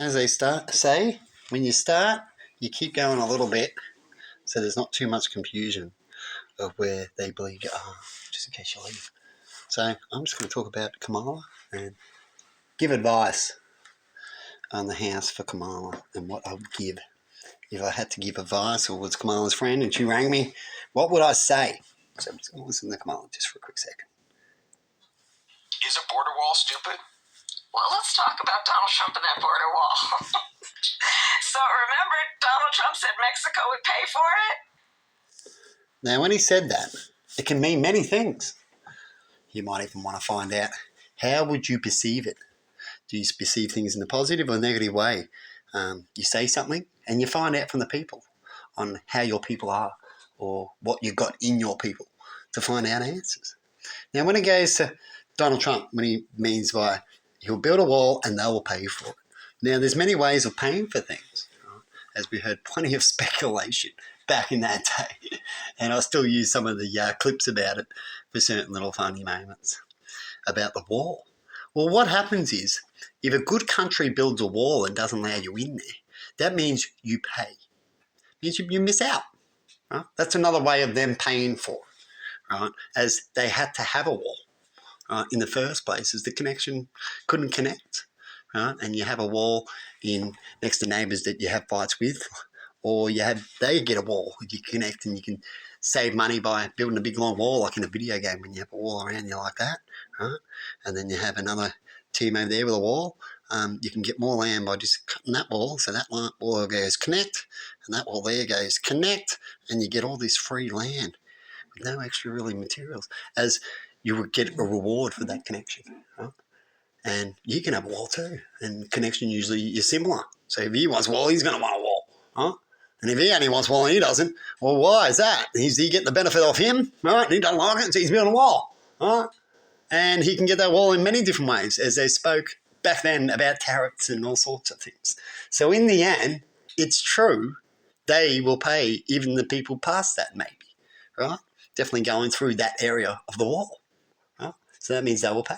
as they say, when you start, you keep going a little bit so there's not too much confusion of where they believe you are, just in case you leave. So I'm just going to talk about Kamala and give advice on the house for Kamala and what I would give. If I had to give advice or was Kamala's friend and she rang me, what would I say? So I'm just going to listen to Kamala just for a quick second. Is a border wall stupid? Well, let's talk about Donald Trump and that border wall. So remember, Donald Trump said Mexico would pay for it? Now, when he said that, it can mean many things. You might even want to find out, how would you perceive it? Do you perceive things in a positive or negative way? You say something and you find out from the people on how your people are or what you've got in your people to find out answers. Now, when it goes to Donald Trump, when he means by he'll build a wall and they will pay for it. Now, there's many ways of paying for things, as we heard plenty of speculation back in that day. And I still use some of the clips about it for certain little funny moments about the wall. Well, what happens is, if a good country builds a wall and doesn't allow you in there, that means you pay. It means you miss out. Right? That's another way of them paying for it, right? As they had to have a wall in the first place, as the connection couldn't connect. Right? And you have a wall in next to neighbours that you have fights with, or they get a wall, you connect and you can save money by building a big long wall, like in a video game when you have a wall around you like that, right? And then you have another team over there with a wall. You can get more land by just cutting that wall, so that wall goes connect, and that wall there goes connect, and you get all this free land with no extra really materials, as you would get a reward for that connection. Right? And you can have a wall too, and connection usually is similar. So if he wants a wall, he's going to want a wall. Huh? And if he only wants a wall and he doesn't, well, why is that? Is he getting the benefit off him? Right? And he doesn't like it, so he's building a wall. Right? And he can get that wall in many different ways, as they spoke back then about carrots and all sorts of things. So in the end, it's true, they will pay even the people past that maybe. Right? Definitely going through that area of the wall. Right? So that means they will pay.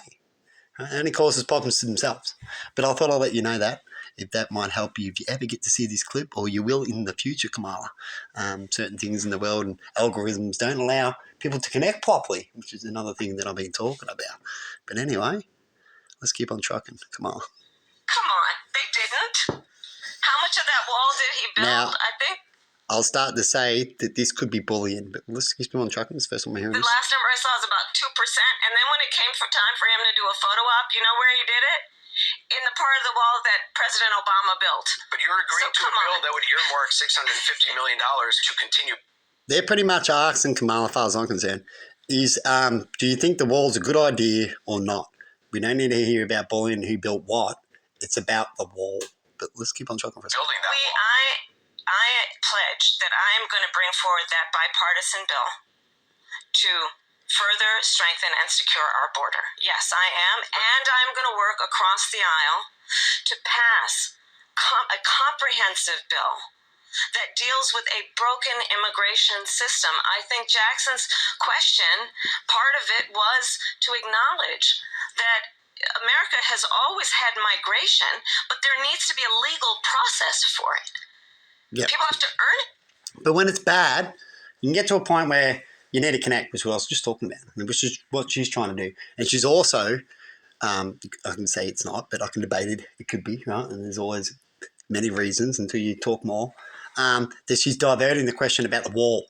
Right? It only causes problems to themselves. But I thought I'd let you know that, if that might help you if you ever get to see this clip, or you will in the future, Kamala. Certain things in the world and algorithms don't allow people to connect properly, which is another thing that I've been talking about. But anyway, let's keep on trucking, Kamala. Come on, they didn't. How much of that wall did he build? Now, I think I'll start to say that this could be bullying, but let's keep on trucking. It's the first time I'm hearing the this. last number I saw was about 2%. And then when it came for time for him to do a photo op, you know where he did it? In the part of the wall that President Obama built. But you're agreeing to a bill that would earmark $650 million to continue. They're pretty much asking Kamala, as far as I'm concerned, is do you think the wall's a good idea or not? We don't need to hear about bullying who built what. It's about the wall. But let's keep on trucking for a second. Building that wall. I pledge that I am going to bring forward that bipartisan bill to further strengthen and secure our border. Yes, I am. And I'm going to work across the aisle to pass a comprehensive bill that deals with a broken immigration system. I think Jackson's question, part of it was to acknowledge that America has always had migration, but there needs to be a legal process for it. Yep. People have to earn it. But when it's bad, you can get to a point where you need to connect, which is what I was just talking about, which is what she's trying to do. And she's also, I can say it's not, but I can debate it. It could be, right? And there's always many reasons until you talk more, that she's diverting the question about the wall,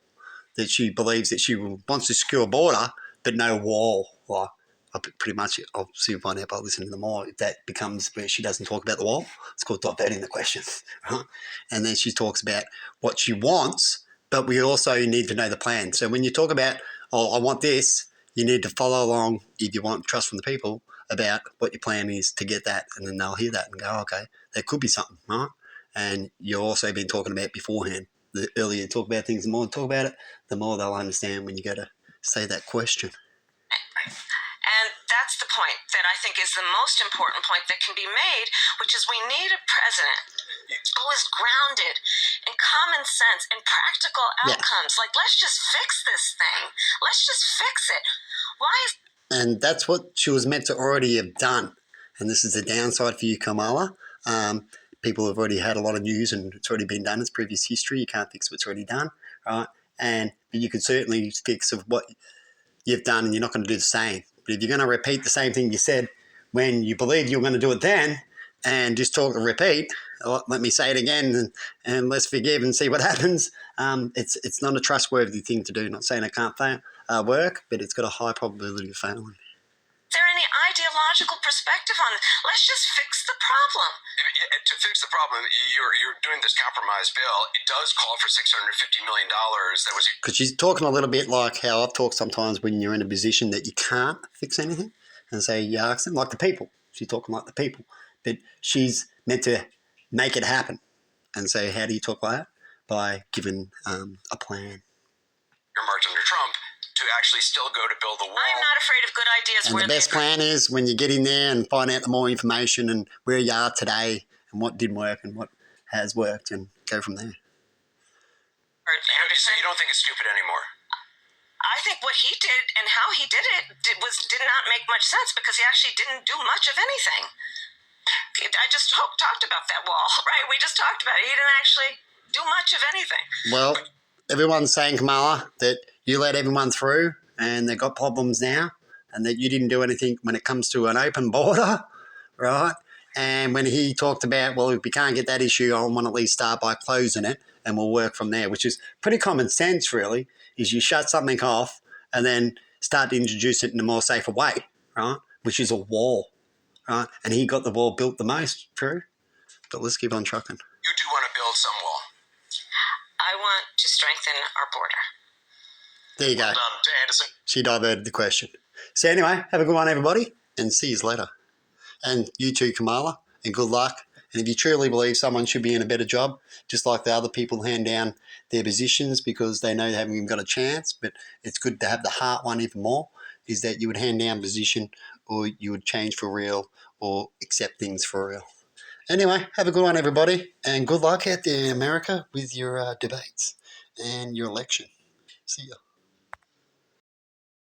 that she believes that she wants to secure a border, but no wall. Well, pretty much, I'll soon find out by listening to them more, if that becomes where she doesn't talk about the wall. It's called diverting the question. Right? And then she talks about what she wants, but we also need to know the plan. So when you talk about, oh, I want this, you need to follow along, if you want trust from the people, about what your plan is to get that. And then they'll hear that and go, oh, okay, there could be something, right? And you've also been talking about beforehand. The earlier you talk about things, the more you talk about it, the more they'll understand when you go to say that question. And that's the point that I think is the most important point that can be made, which is we need a president who is grounded in common sense and practical outcomes. Like, let's just fix this thing. Let's just fix it. Why is... And that's what she was meant to already have done. And this is the downside for you, Kamala. people have already had a lot of news and it's already been done. It's previous history. You can't fix what's already done, right? But you can certainly fix of what you've done, and you're not going to do the same. But if you're going to repeat the same thing you said when you believed you were going to do it then, and just talk and repeat, let me say it again, and let's forgive and see what happens. It's not a trustworthy thing to do. Not saying it can't work, but it's got a high probability of failing. Is there any ideological perspective on it? Let's just fix the problem. To fix the problem, you're doing this compromise bill. It does call for $650 million. That was because she's talking a little bit like how I've talked sometimes when you're in a position that you can't fix anything, and so you ask them like the people. She's talking like the people, but she's meant to make it happen. And so how do you talk like that? By giving a plan. Earmarked under Trump to actually still go to build the wall. I'm not afraid of good ideas. And the best plan is when you get in there and find out the more information and where you are today and what didn't work and what has worked, and go from there. So you don't think it's stupid anymore? I think what he did and how he did it did not make much sense, because he actually didn't do much of anything. I just talked about that wall, right? We just talked about it. He didn't actually do much of anything. Well, everyone's saying, Kamala, that you let everyone through and they've got problems now, and that you didn't do anything when it comes to an open border, right? And when he talked about, well, if we can't get that issue, I want to at least start by closing it and we'll work from there, which is pretty common sense, really, is you shut something off and then start to introduce it in a more safer way, right? Which is a wall, right? And he got the wall built the most, true. But let's keep on trucking. You do want to build some wall. I want to strengthen our border. There you go. Well done to Anderson. She diverted the question. So anyway, have a good one, everybody, and see you later. And you too, Kamala, and good luck. And if you truly believe someone should be in a better job, just like the other people hand down their positions because they know they haven't even got a chance, but it's good to have the heart one even more, is that you would hand down position, or you would change for real, or accept things for real. Anyway, have a good one, everybody, and good luck out there in America with your debates and your election. See ya.